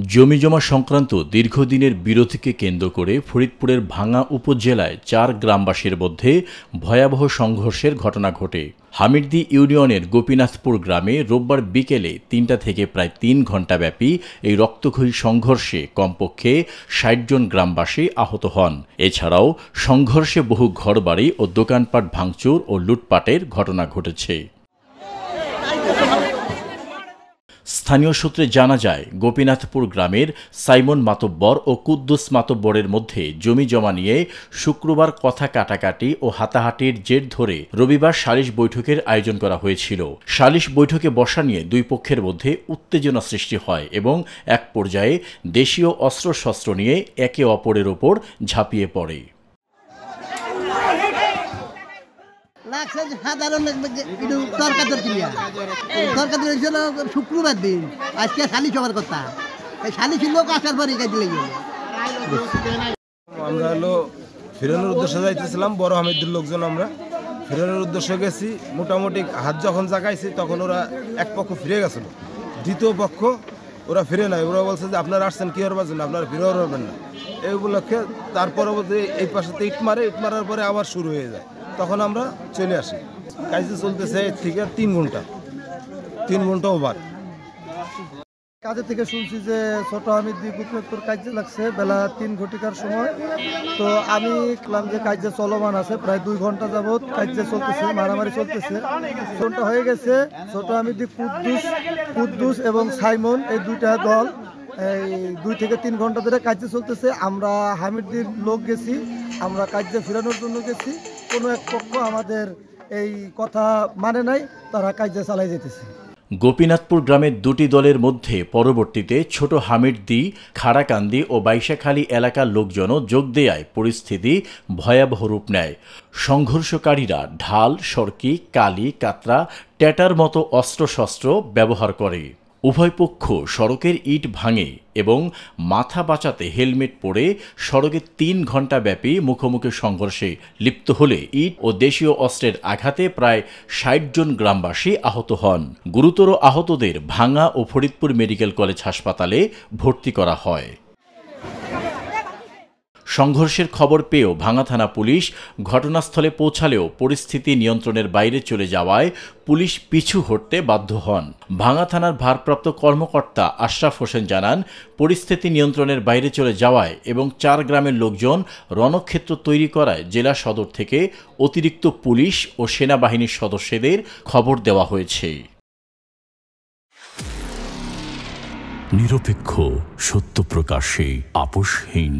জমিজমা সংক্রান্ত দীর্ঘদিনের বিরোধকে কেন্দ্র করে ফরিদপুরের ভাঙ্গা উপজেলায় ৪ গ্রামবাসীর মধ্যে ভয়াবহ সংঘর্ষের ঘটনা ঘটে। হামিরদী ইউনিয়নের গোপীনাথপুর গ্রামে রোববার বিকেলে ৩টা থেকে প্রায় ৩ ঘণ্টাব্যাপী এই রক্তক্ষয়ী সংঘর্ষে কমপক্ষে ৬০ জন গ্রামবাসী আহত হন। এছাড়াও সংঘর্ষে বহু ঘরবাড়ি ও দোকানপাট ভাঙচুর ও লুটপাটের ঘটনা ঘটেছে। স্থানীয় সূত্রে জানা যায়, গোপীনাথপুর গ্রামের সাইমন মাতব্বর ও কুদ্দুস মাতব্বরের মধ্যে জমি জমা নিয়ে শুক্রবার কথা কাটাকাটি ও হাতাহাতির জের ধরে রবিবার সালিশ বৈঠকের আয়োজন করা হয়েছিল। সালিশ বৈঠকে বসা নিয়ে দুই পক্ষের মধ্যে উত্তেজনা সৃষ্টি হয় এবং এক পর্যায়ে দেশীয় অস্ত্রশস্ত্র নিয়ে একে অপরের ওপর ঝাঁপিয়ে পড়ে। শুক্রবার দিন আজকে সালিশ হওয়ার কথা, সালিশের লোক আসার পরে আমরা হলো ফেরানোর উদ্দেশ্যে যাইতেছিলাম। বড় হামিদুর লোকজন আমরা ফেরানোর উদ্দেশ্যে গেছি। মোটামুটি হাত যখন জাগাইছি তখন ওরা এক পক্ষ ফিরে গেছিল, দ্বিতীয় পক্ষ ওরা ফিরে নাই। ওরা বলছে যে আপনারা আসছেন কি হওয়ার জন্য, আপনারা ফিরে পারবেন না। এই উপলক্ষে তার পরবর্তী এই পাশেতে ইট মারার পরে আবার শুরু হয়ে যায়। তখন আমরা চলে আসি। কাজে চলতেছে এর থেকে 3 ঘন্টা ওভার। কাজে থেকে শুনছি যে ছোট হামিদী গোপীনাথপুর কাজে লাগছে বেলা 3 ঘটিকার সময়। তো আমি দেখলাম যে কাজে চলমান আছে, প্রায় 2 ঘন্টা যাবৎ কাজে চলতেছে, মারামারি চলতেছে। ঘন্টা হয়ে গেছে। ছোট হামিদী কুদ্দুস এবং সাইমন এই দুইটা দল এই 2 থেকে 3 ঘন্টা ধরে কাজে চলতেছে। আমরা হামিদীর লোক গেছি, আমরা কাজে ফেরানোর জন্য গেছি। কোনো এক পক্ষ আমাদের এই কথা মানে নাই, তারা কাজে চালাই যেতেছে। গোপীনাথপুর গ্রামের দুটি দলের মধ্যে পরবর্তীতে ছোট হামিরদী, খাড়াকান্দি ও বাইশাখালী এলাকার লোকজনও যোগ দেয়ায় পরিস্থিতি ভয়াবহ রূপ নেয়। সংঘর্ষকারীরা ঢাল, সরকি, কালি, কাতরা, ট্যাটার মতো অস্ত্রশস্ত্র ব্যবহার করে। উভয় পক্ষ সড়কের ইট ভাঙে এবং মাথা বাঁচাতে হেলমেট পরে সড়কে 3 ঘণ্টাব্যাপী মুখোমুখি সংঘর্ষে লিপ্ত হলে ইট ও দেশীয় অস্ত্রের আঘাতে প্রায় ৬০ জন গ্রামবাসী আহত হন। গুরুতর আহতদের ভাঙ্গা ও ফরিদপুর মেডিকেল কলেজ হাসপাতালে ভর্তি করা হয়। সংঘর্ষের খবর পেয়েও ভাঙ্গা থানা পুলিশ ঘটনাস্থলে পৌঁছালেও পরিস্থিতি নিয়ন্ত্রণের বাইরে চলে যাওয়ায় পুলিশ পিছু হটতে বাধ্য হন। ভাঙ্গা থানার ভারপ্রাপ্ত কর্মকর্তা আশরাফ হোসেন জানান, পরিস্থিতি নিয়ন্ত্রণের বাইরে চলে যাওয়ায় এবং 4 গ্রামের লোকজন রণক্ষেত্র তৈরি করায় জেলা সদর থেকে অতিরিক্ত পুলিশ ও সেনাবাহিনীর সদস্যদের খবর দেওয়া হয়েছে। নিরপেক্ষ, সত্য প্রকাশে আপোষহীন।